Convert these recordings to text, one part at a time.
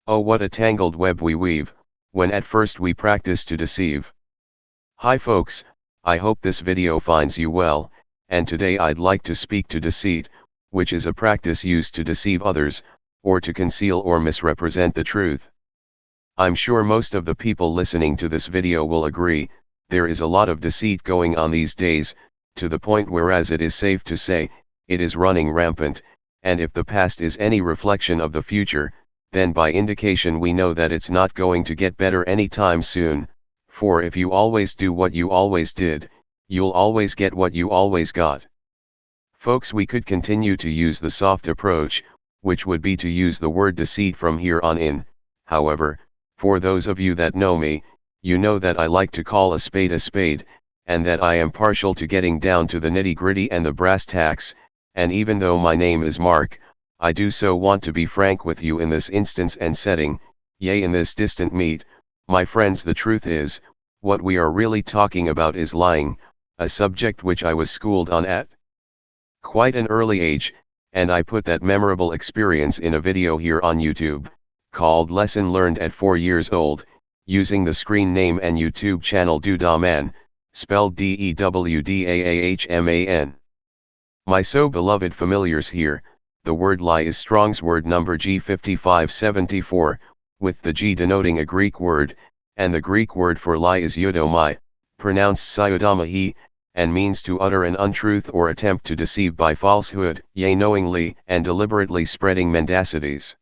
Oh, what a tangled web we weave, when at first we practice to deceive. Hi folks, I hope this video finds you well, and today I'd like to speak to deceit, which is a practice used to deceive others, or to conceal or misrepresent the truth. I'm sure most of the people listening to this video will agree, there is a lot of deceit going on these days, to the point whereas it is safe to say, it is running rampant, and if the past is any reflection of the future, then by indication we know that it's not going to get better anytime soon, for if you always do what you always did, you'll always get what you always got. Folks, we could continue to use the soft approach, which would be to use the word deceit from here on in. However, for those of you that know me, you know that I like to call a spade, and that I am partial to getting down to the nitty-gritty and the brass tacks, and even though my name is Mark, I do so want to be frank with you in this instance and setting, yea, in this distant meet. My friends, the truth is, what we are really talking about is lying, a subject which I was schooled on at quite an early age, and I put that memorable experience in a video here on YouTube, called Lesson Learned at 4 Years Old, using the screen name and YouTube channel Dewdahman, spelled Dewdahman. My so beloved familiars here, the word lie is Strong's word number G5574, with the G denoting a Greek word, and the Greek word for lie is eudomai, pronounced siodomai, and means to utter an untruth or attempt to deceive by falsehood, yea, knowingly and deliberately spreading mendacities.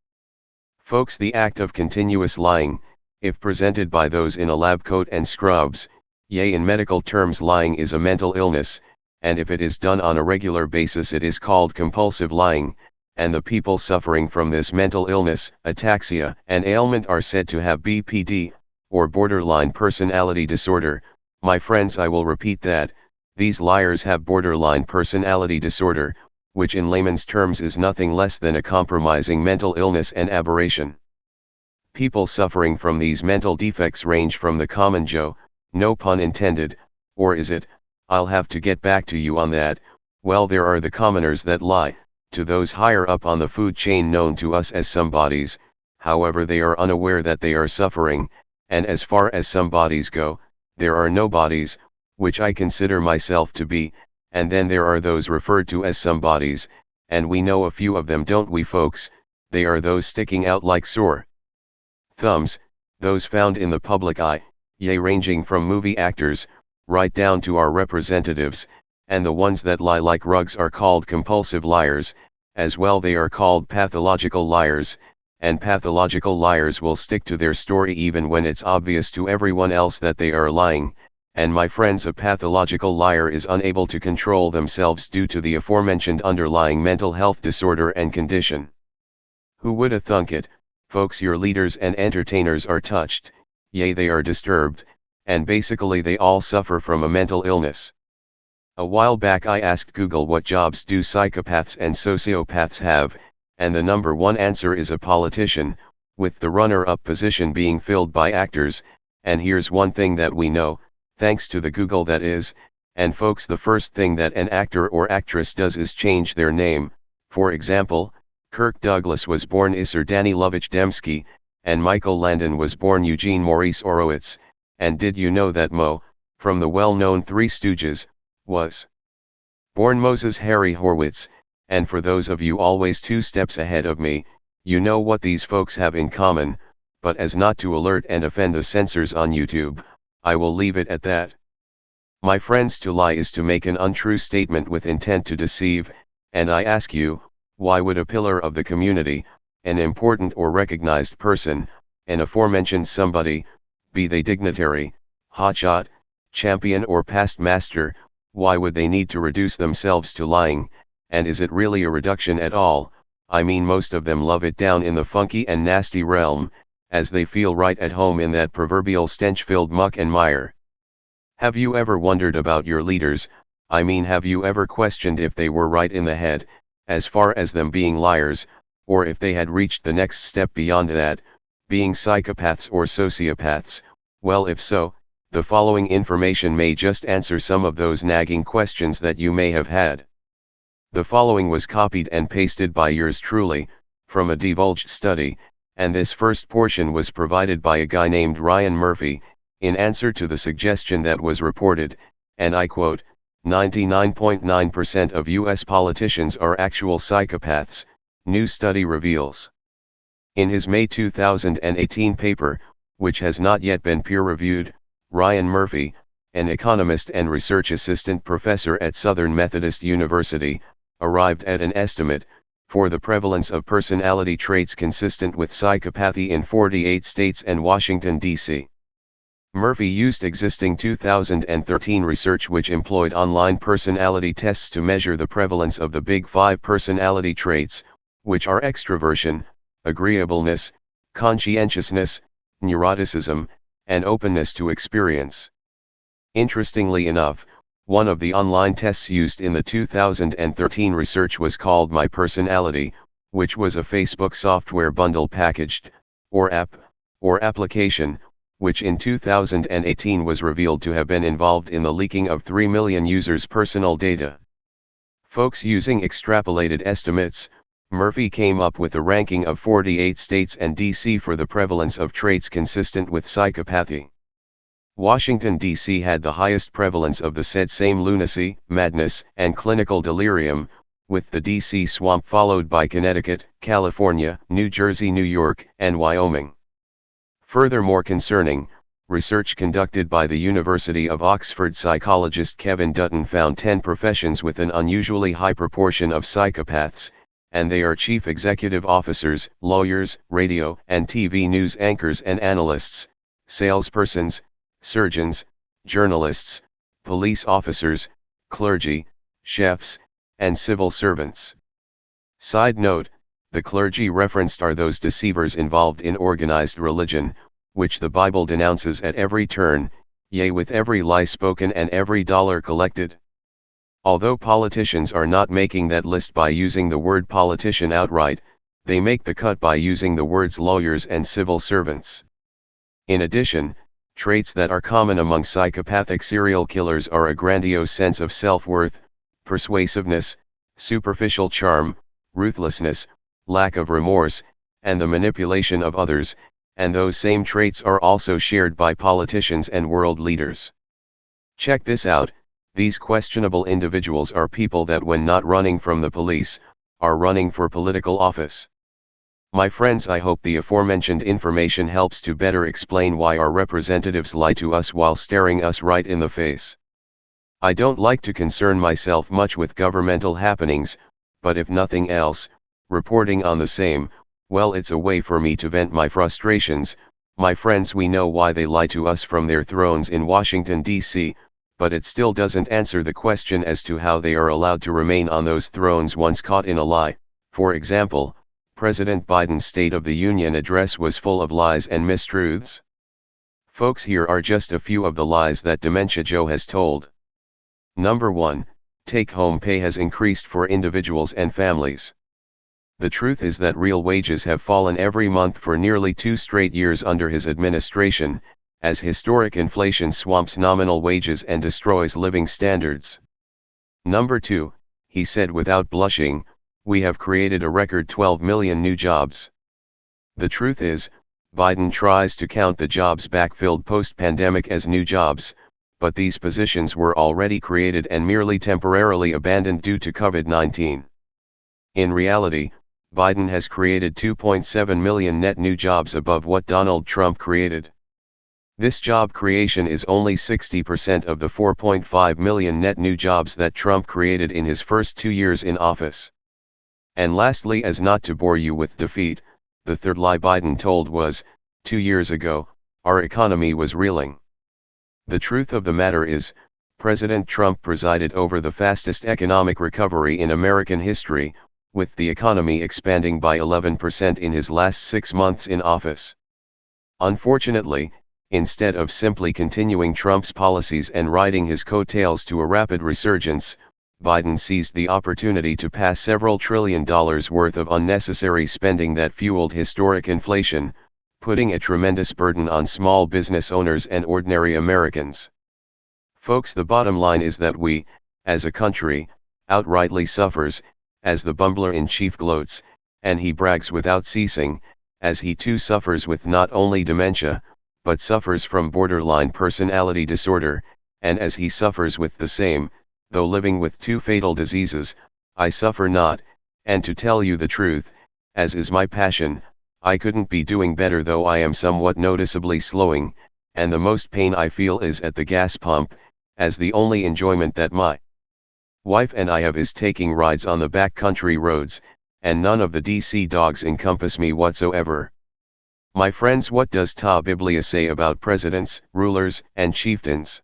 Folks, the act of continuous lying, if presented by those in a lab coat and scrubs, yea, in medical terms lying is a mental illness, and if it is done on a regular basis it is called compulsive lying, and the people suffering from this mental illness, ataxia, and ailment are said to have BPD, or borderline personality disorder. My friends, I will repeat that, these liars have borderline personality disorder, which in layman's terms is nothing less than a compromising mental illness and aberration. People suffering from these mental defects range from the common Joe, no pun intended, or is it? I'll have to get back to you on that. Well, there are the commoners that lie, to those higher up on the food chain known to us as somebodies, however they are unaware that they are suffering, and as far as somebodies go, there are nobodies, which I consider myself to be, and then there are those referred to as somebodies, and we know a few of them, don't we folks? They are those sticking out like sore thumbs, those found in the public eye, yea, ranging from movie actors, right down to our representatives, and the ones that lie like rugs are called compulsive liars, as well they are called pathological liars, and pathological liars will stick to their story even when it's obvious to everyone else that they are lying, and my friends, a pathological liar is unable to control themselves due to the aforementioned underlying mental health disorder and condition. Who woulda thunk it, folks? Your leaders and entertainers are touched, yea, they are disturbed, and basically they all suffer from a mental illness. A while back I asked Google what jobs do psychopaths and sociopaths have, and the number one answer is a politician, with the runner-up position being filled by actors, and here's one thing that we know, thanks to the Google that is, and folks, the first thing that an actor or actress does is change their name. For example, Kirk Douglas was born Isser Danny Lovich Dembski, and Michael Landon was born Eugene Maurice Horowitz, and did you know that Mo, from the well-known Three Stooges, was born Moses Harry Horowitz? And for those of you always 2 steps ahead of me, you know what these folks have in common, but as not to alert and offend the censors on YouTube, I will leave it at that. My friends, to lie is to make an untrue statement with intent to deceive, and I ask you, why would a pillar of the community, an important or recognized person, an aforementioned somebody, be they dignitary, hotshot, champion or past master, why would they need to reduce themselves to lying? And is it really a reduction at all? I mean, most of them love it down in the funky and nasty realm, as they feel right at home in that proverbial stench-filled muck and mire. Have you ever wondered about your leaders? I mean, have you ever questioned if they were right in the head, as far as them being liars, or if they had reached the next step beyond that, being psychopaths or sociopaths? Well, if so, the following information may just answer some of those nagging questions that you may have had. The following was copied and pasted by yours truly, from a divulged study, and this first portion was provided by a guy named Ryan Murphy, in answer to the suggestion that was reported, and I quote, 99.9% of US politicians are actual psychopaths, new study reveals. In his May 2018 paper, which has not yet been peer-reviewed, Ryan Murphy, an economist and research assistant professor at Southern Methodist University, arrived at an estimate for the prevalence of personality traits consistent with psychopathy in 48 states and Washington, D.C. Murphy used existing 2013 research which employed online personality tests to measure the prevalence of the Big Five personality traits, which are extroversion, agreeableness, conscientiousness, neuroticism, and openness to experience. Interestingly enough, one of the online tests used in the 2013 research was called My Personality, which was a Facebook software bundle packaged, or app, or application, which in 2018 was revealed to have been involved in the leaking of 3 million users' personal data. Folks, using extrapolated estimates, Murphy came up with a ranking of 48 states and D.C. for the prevalence of traits consistent with psychopathy. Washington, D.C. had the highest prevalence of the said same lunacy, madness, and clinical delirium, with the D.C. swamp followed by Connecticut, California, New Jersey, New York, and Wyoming. Furthermore concerning, research conducted by the University of Oxford psychologist Kevin Dutton found 10 professions with an unusually high proportion of psychopaths, and they are chief executive officers, lawyers, radio and TV news anchors and analysts, salespersons, surgeons, journalists, police officers, clergy, chefs, and civil servants. Side note, the clergy referenced are those deceivers involved in organized religion, which the Bible denounces at every turn, yea, with every lie spoken and every dollar collected. Although politicians are not making that list by using the word politician outright, they make the cut by using the words lawyers and civil servants. In addition, traits that are common among psychopathic serial killers are a grandiose sense of self-worth, persuasiveness, superficial charm, ruthlessness, lack of remorse, and the manipulation of others, and those same traits are also shared by politicians and world leaders. Check this out. These questionable individuals are people that, when not running from the police, are running for political office. My friends, I hope the aforementioned information helps to better explain why our representatives lie to us while staring us right in the face. I don't like to concern myself much with governmental happenings, but if nothing else, reporting on the same, well, it's a way for me to vent my frustrations. My friends, we know why they lie to us from their thrones in Washington, D.C., but it still doesn't answer the question as to how they are allowed to remain on those thrones once caught in a lie. For example, President Biden's State of the Union address was full of lies and mistruths. Folks, here are just a few of the lies that Dementia Joe has told. Number 1, take-home pay has increased for individuals and families. The truth is that real wages have fallen every month for nearly 2 straight years under his administration, as historic inflation swamps nominal wages and destroys living standards. Number 2, he said without blushing, we have created a record 12 million new jobs. The truth is, Biden tries to count the jobs backfilled post-pandemic as new jobs, but these positions were already created and merely temporarily abandoned due to COVID-19. In reality, Biden has created 2.7 million net new jobs above what Donald Trump created. This job creation is only 60% of the 4.5 million net new jobs that Trump created in his first 2 years in office. And lastly, as not to bore you with defeat, the third lie Biden told was, 2 years ago, our economy was reeling. The truth of the matter is, President Trump presided over the fastest economic recovery in American history, with the economy expanding by 11% in his last 6 months in office. Unfortunately, instead of simply continuing Trump's policies and riding his coattails to a rapid resurgence, Biden seized the opportunity to pass several $1 trillion worth of unnecessary spending that fueled historic inflation, putting a tremendous burden on small business owners and ordinary Americans. Folks, the bottom line is that we, as a country, outrightly suffers, as the bumbler-in-chief gloats, and he brags without ceasing, as he too suffers with not only dementia, but suffers from borderline personality disorder, and as he suffers with the same, though living with two fatal diseases, I suffer not, and to tell you the truth, as is my passion, I couldn't be doing better though I am somewhat noticeably slowing, and the most pain I feel is at the gas pump, as the only enjoyment that my wife and I have is taking rides on the back country roads, and none of the DC dogs encompass me whatsoever. My friends, what does Ta Biblia say about presidents, rulers, and chieftains?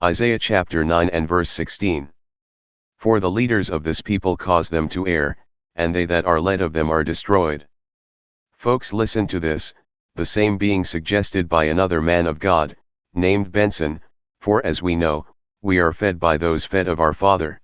Isaiah chapter 9 and verse 16. For the leaders of this people cause them to err, and they that are led of them are destroyed. Folks, listen to this, the same being suggested by another man of God, named Benson, for as we know, we are fed by those fed of our Father.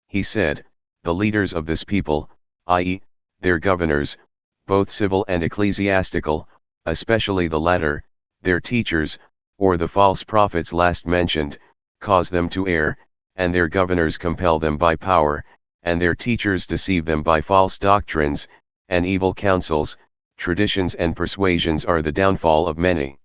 He said, the leaders of this people, i.e., their governors, both civil and ecclesiastical, especially the latter, their teachers, or the false prophets last mentioned, cause them to err, and their governors compel them by power, and their teachers deceive them by false doctrines, and evil counsels, traditions and persuasions are the downfall of many.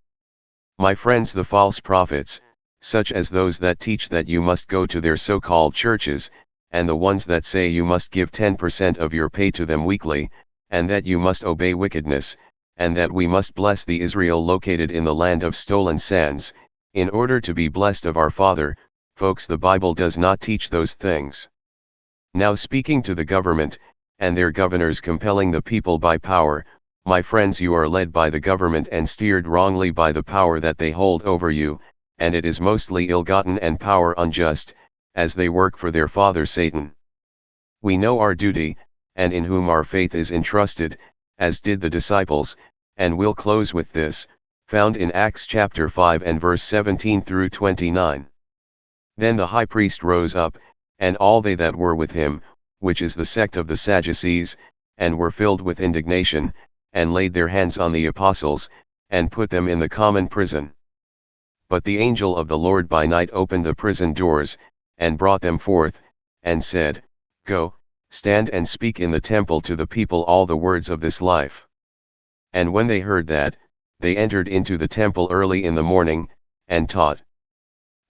My friends, the false prophets, such as those that teach that you must go to their so-called churches, and the ones that say you must give 10% of your pay to them weekly, and that you must obey wickedness, and that we must bless the Israel located in the land of stolen sands, in order to be blessed of our Father. Folks, the Bible does not teach those things. Now, speaking to the government, and their governors compelling the people by power, my friends, you are led by the government and steered wrongly by the power that they hold over you, and it is mostly ill-gotten and power unjust, as they work for their father Satan. We know our duty, and in whom our faith is entrusted, as did the disciples, and we'll close with this, found in Acts chapter 5 and verse 17 through 29. Then the high priest rose up, and all they that were with him, which is the sect of the Sadducees, and were filled with indignation, and laid their hands on the apostles, and put them in the common prison. But the angel of the Lord by night opened the prison doors, and brought them forth, and said, Go, stand and speak in the temple to the people all the words of this life. And when they heard that, they entered into the temple early in the morning, and taught.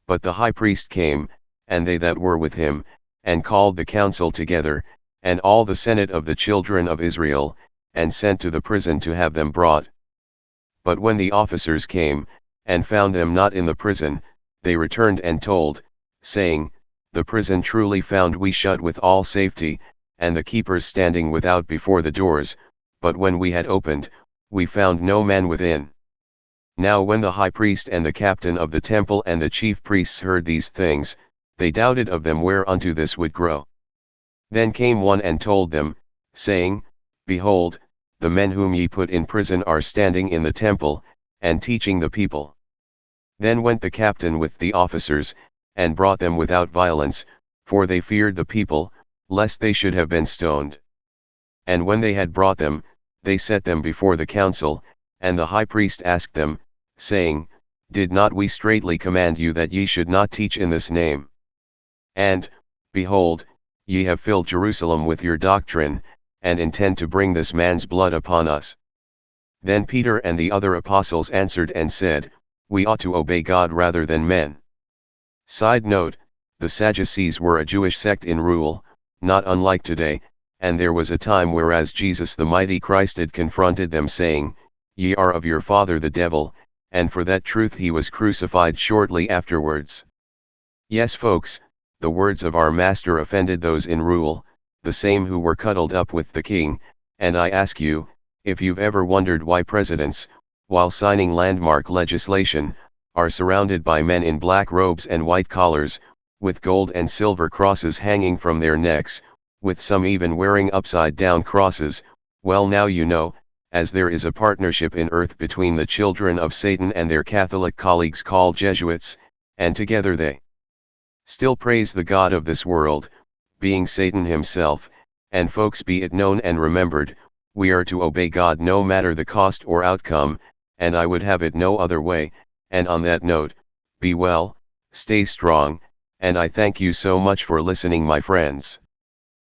But the high priest came, and they that were with him, and called the council together, and all the senate of the children of Israel, and sent to the prison to have them brought. But when the officers came, and found them not in the prison, they returned and told, saying, The prison truly found we shut with all safety, and the keepers standing without before the doors, but when we had opened, we found no man within. Now when the high priest and the captain of the temple and the chief priests heard these things, they doubted of them whereunto this would grow. Then came one and told them, saying, Behold, the men whom ye put in prison are standing in the temple, and teaching the people. Then went the captain with the officers, and brought them without violence, for they feared the people, lest they should have been stoned. And when they had brought them, they set them before the council, and the high priest asked them, saying, Did not we straitly command you that ye should not teach in this name? And, behold, ye have filled Jerusalem with your doctrine, and intend to bring this man's blood upon us. Then Peter and the other apostles answered and said, We ought to obey God rather than men. Side note, the Sadducees were a Jewish sect in rule, not unlike today, and there was a time whereas Jesus the mighty Christ had confronted them saying, Ye are of your father the devil, and for that truth he was crucified shortly afterwards. Yes folks, the words of our Master offended those in rule, the same who were cuddled up with the king, and I ask you, if you've ever wondered why presidents, while signing landmark legislation, are surrounded by men in black robes and white collars, with gold and silver crosses hanging from their necks, with some even wearing upside-down crosses, well now you know, as there is a partnership in earth between the children of Satan and their Catholic colleagues called Jesuits, and together they still praise the God of this world, being Satan himself, and folks, be it known and remembered, we are to obey God no matter the cost or outcome, and I would have it no other way, and on that note, be well, stay strong, and I thank you so much for listening, my friends.